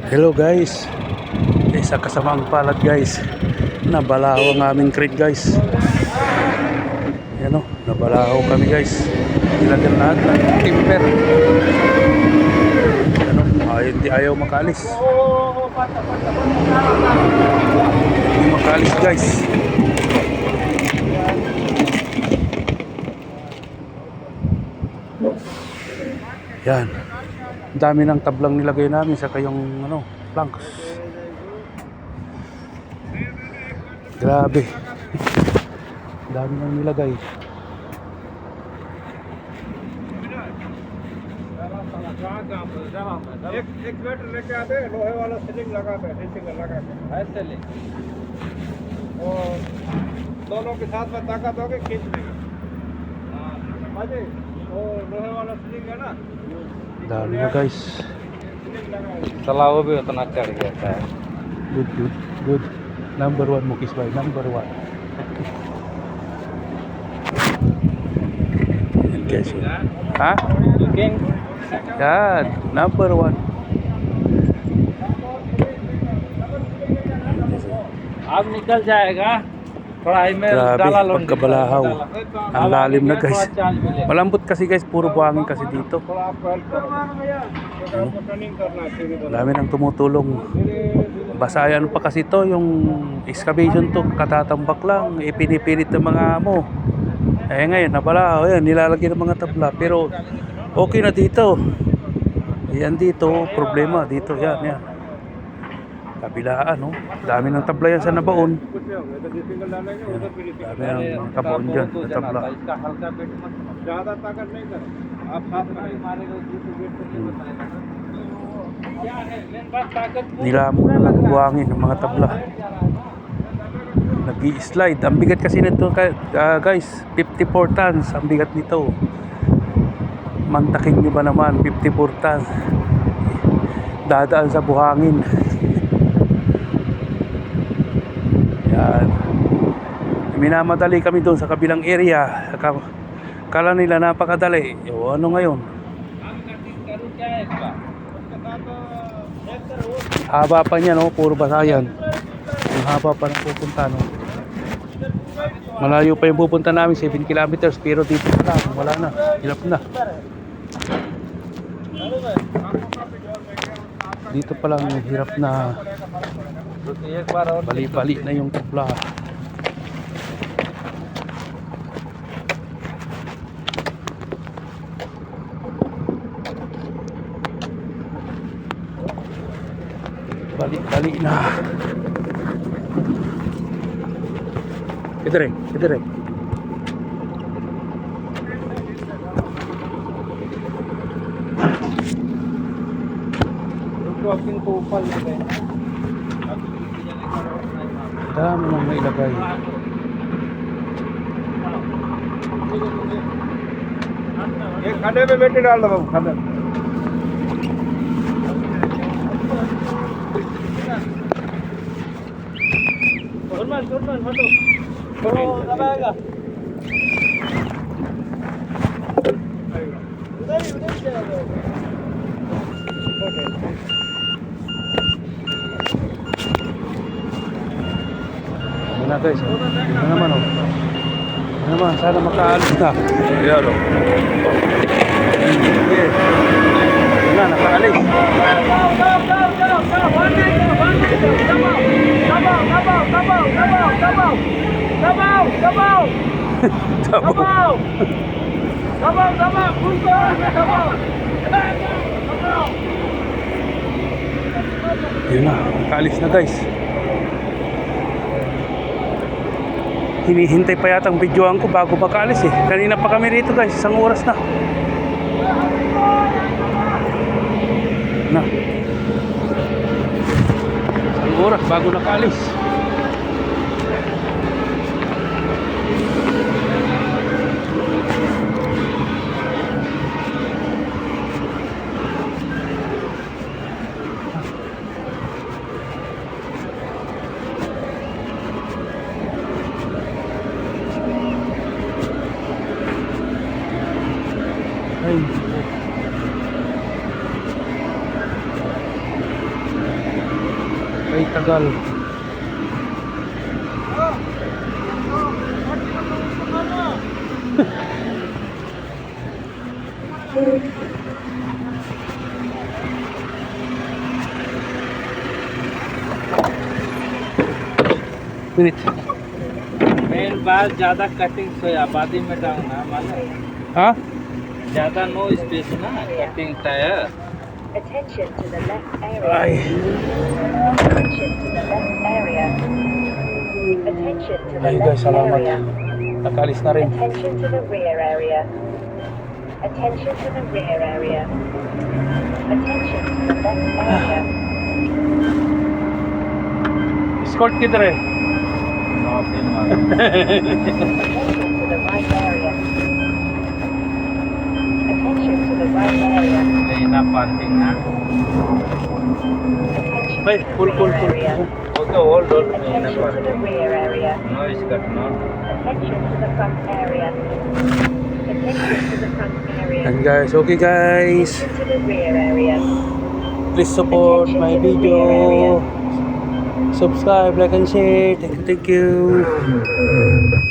Hello guys, isa kasamang palad guys, nabalaho ang aming crate guys. Yan o, nabalaho kami guys. Nilagyan lahat ng timber. Ano, hindi ayaw makaalis. Hindi makaalis guys. Yan. Ang dami ng tablang nilagay namin sa kayong planks. Grabe. Ang dami nang nilagay. एक मीटर लेके आते लोहे वाला सीलिंग लगाते हैं लगा के ऐसे ले और दोनों के साथ में ताकत होगी खींच देंगे समझे वो लोहे वाला सीलिंग है ना Dami na guys. तलाव भी उतना चढ़ गया है Good, good, good. Number 1 Mukis Bay, number 1. Yan guys. Ha? Yan, number 1. अब निकल जाएगा कढ़ाई में Grabe, डाला लो pagkabalahaw. Ang lalim na guys. Malambot kasi guys, puro buhangin kasi dito. थोड़ा आपको हेल्प करो आपको ट्रेनिंग करना है सीढ़ी Dami nang tumutulong. Basayan pa kasi to yung excavation to, katatambak lang, ipinipilit ng mga amo. Eh ngayon, nabalahaw yan, nilalagyan ng mga tabla. Pero okay na dito. Yan dito, problema dito, yan. Kabilaan, no? Dami ng tabla yan sa nabaon. Dami ng tabaon dyan, na tabla. ज़्यादा ताकत नहीं करो आप साथ में नहीं मारेगा दूसरे वेट को नहीं बताएगा क्या है मेन बात ताकत Nilamo na lang buhangin ng mga tabla. Nag-i-slide. Ang bigat kasi nito guys, 54 tons ang bigat nito. Mantakin nyo ba naman, 54 tons. Dadaan sa buhangin. Yan. Minamadali kami doon sa kabilang area. Kala nila napakadali. O ano ngayon? Haba pa niya, no? Puro basayan. Ang haba pa ng pupunta, no? Malayo pa yung pupunta namin, 7 kilometers. Pero dito pa lang, wala na. Hirap na. Dito pa lang, hirap na. Bali-bali na yung tabla. Bali-bali na. Ito rin. walking to upal na ba Dami nang mailagay. ये खड्डे में मिट्टी डाल दो बाबू खड्डे गुडमैन हटो तो दबाएगा उधर ही जाएगा Ano na guys? Ano naman oh? Ano naman? Sana makaalis na. Ayan oh. Sige. Yun na, nakaalis. Yun na, nakaalis na guys. Hinihintay pa yata ang videoan ko bago makaalis eh. Kanina pa kami rito guys, 1 oras na. Na. 1 oras bago nakaalis. Ay. Ay, tagal. Minute. Main बात ज्यादा कटिंग से आबादी में डाउन ना मालूम Ha? ज्यादा no space ना cutting tyre Attention to the left area. Ay. Attention to the left area. Attention to the Ay guys, left salamat. area. Nakalis na rin. Attention to the rear area. Attention to the rear area. Attention to the left area. Escort kita rin. Attention to the right area. Attention to the right area. लेना पार्किंग ना Attention Ay, to the cool. rear area. Okay hold hold लेना Attention to the parking rear area. Noise cut not Attention to the front area. Attention to the front area. And guys, okay guys. Attention to the rear area. Please support my video. Subscribe, like and share. Thank you.